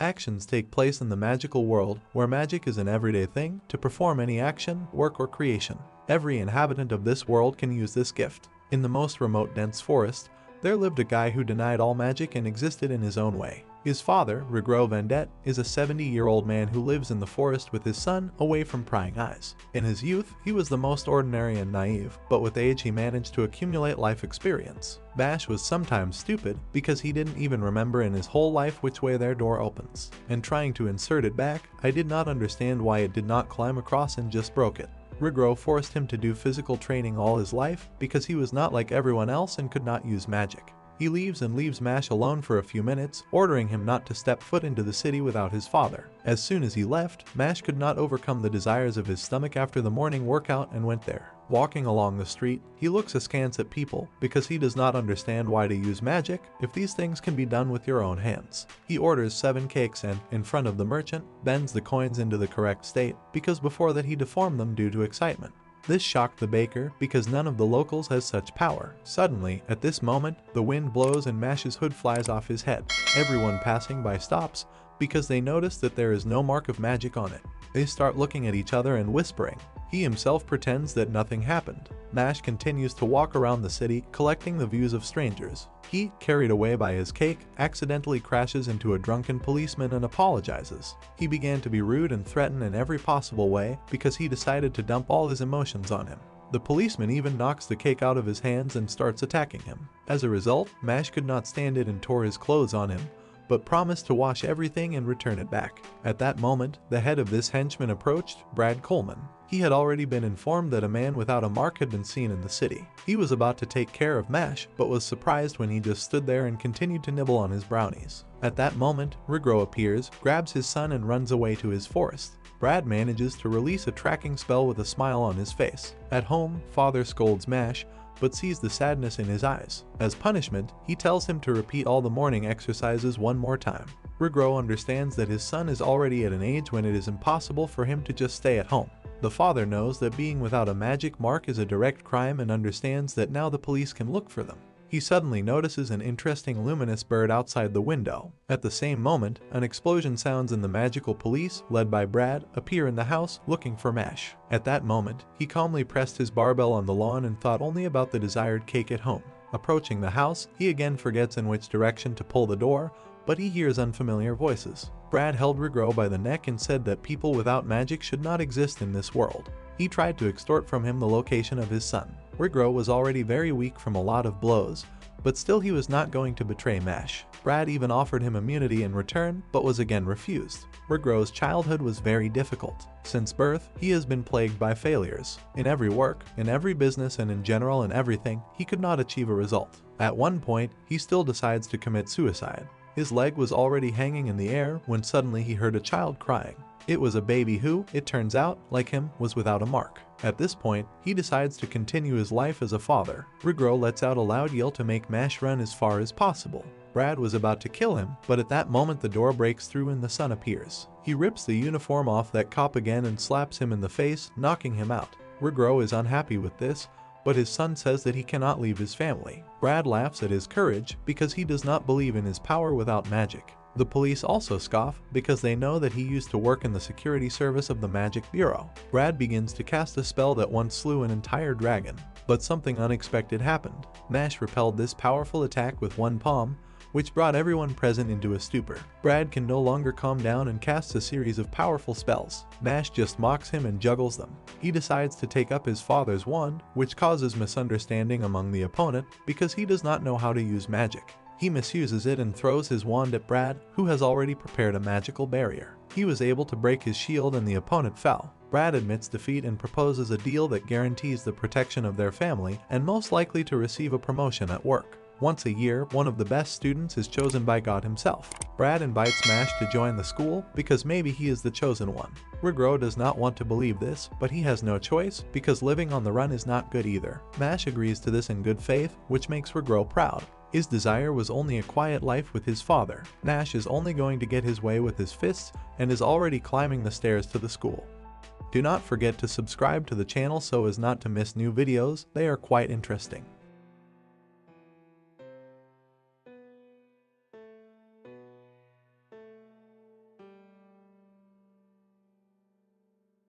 Actions take place in the magical world, where magic is an everyday thing to perform any action, work, or creation. Every inhabitant of this world can use this gift. In the most remote dense forest, there lived a guy who denied all magic and existed in his own way. His father, Mash Vendetta, is a 70-year-old man who lives in the forest with his son, away from prying eyes. In his youth, he was the most ordinary and naive, but with age he managed to accumulate life experience. Mash was sometimes stupid because he didn't even remember in his whole life which way their door opens. And trying to insert it back, I did not understand why it did not climb across and just broke it. Mash forced him to do physical training all his life because he was not like everyone else and could not use magic. He leaves Mash alone for a few minutes, ordering him not to step foot into the city without his father. As soon as he left, Mash could not overcome the desires of his stomach after the morning workout and went there. Walking along the street, he looks askance at people because he does not understand why to use magic if these things can be done with your own hands. He orders 7 cakes and, in front of the merchant, bends the coins into the correct state because before that he deformed them due to excitement. This shocked the baker because none of the locals has such power. Suddenly, at this moment, the wind blows and Mash's hood flies off his head. Everyone passing by stops because they notice that there is no mark of magic on it. They start looking at each other and whispering. He himself pretends that nothing happened. Mash continues to walk around the city, collecting the views of strangers. He, carried away by his cake, accidentally crashes into a drunken policeman and apologizes. He began to be rude and threaten in every possible way because he decided to dump all his emotions on him. The policeman even knocks the cake out of his hands and starts attacking him. As a result, Mash could not stand it and tore his clothes on him, but promised to wash everything and return it back. At that moment, the head of this henchman approached, Brad Coleman. He had already been informed that a man without a mark had been seen in the city. He was about to take care of Mash, but was surprised when he just stood there and continued to nibble on his brownies. At that moment, Mash appears, grabs his son and runs away to his forest. Brad manages to release a tracking spell with a smile on his face. At home, father scolds Mash, but sees the sadness in his eyes. As punishment, he tells him to repeat all the morning exercises one more time. Mash understands that his son is already at an age when it is impossible for him to just stay at home. The father knows that being without a magic mark is a direct crime and understands that now the police can look for them. He suddenly notices an interesting luminous bird outside the window. At the same moment, an explosion sounds and the magical police, led by Brad, appear in the house looking for Mash. At that moment, he calmly pressed his barbell on the lawn and thought only about the desired cake at home. Approaching the house, he again forgets in which direction to pull the door, but he hears unfamiliar voices. Brad held Mash by the neck and said that people without magic should not exist in this world. He tried to extort from him the location of his son. Mash was already very weak from a lot of blows, but still he was not going to betray Mash. Brad even offered him immunity in return, but was again refused. Mash's childhood was very difficult. Since birth, he has been plagued by failures. In every work, in every business, and in general in everything, he could not achieve a result. At one point, he still decides to commit suicide. His leg was already hanging in the air when suddenly he heard a child crying. It was a baby who, it turns out, like him, was without a mark. At this point, he decides to continue his life as a father. Mash lets out a loud yell to make Mash run as far as possible. Brad was about to kill him, but at that moment the door breaks through and the son appears. He rips the uniform off that cop again and slaps him in the face, knocking him out. Mash is unhappy with this, but his son says that he cannot leave his family. Brad laughs at his courage because he does not believe in his power without magic. The police also scoff because they know that he used to work in the security service of the Magic Bureau. Brad begins to cast a spell that once slew an entire dragon, but something unexpected happened. Mash repelled this powerful attack with one palm, which brought everyone present into a stupor. Brad can no longer calm down and casts a series of powerful spells. Mash just mocks him and juggles them. He decides to take up his father's wand, which causes misunderstanding among the opponent because he does not know how to use magic. He misuses it and throws his wand at Brad, who has already prepared a magical barrier. He was able to break his shield and the opponent fell. Brad admits defeat and proposes a deal that guarantees the protection of their family and most likely to receive a promotion at work. Once a year, one of the best students is chosen by God himself. Brad invites Mash to join the school because maybe he is the chosen one. Mash does not want to believe this, but he has no choice because living on the run is not good either. Mash agrees to this in good faith, which makes Mash proud. His desire was only a quiet life with his father. Mash is only going to get his way with his fists and is already climbing the stairs to the school. Do not forget to subscribe to the channel so as not to miss new videos, they are quite interesting.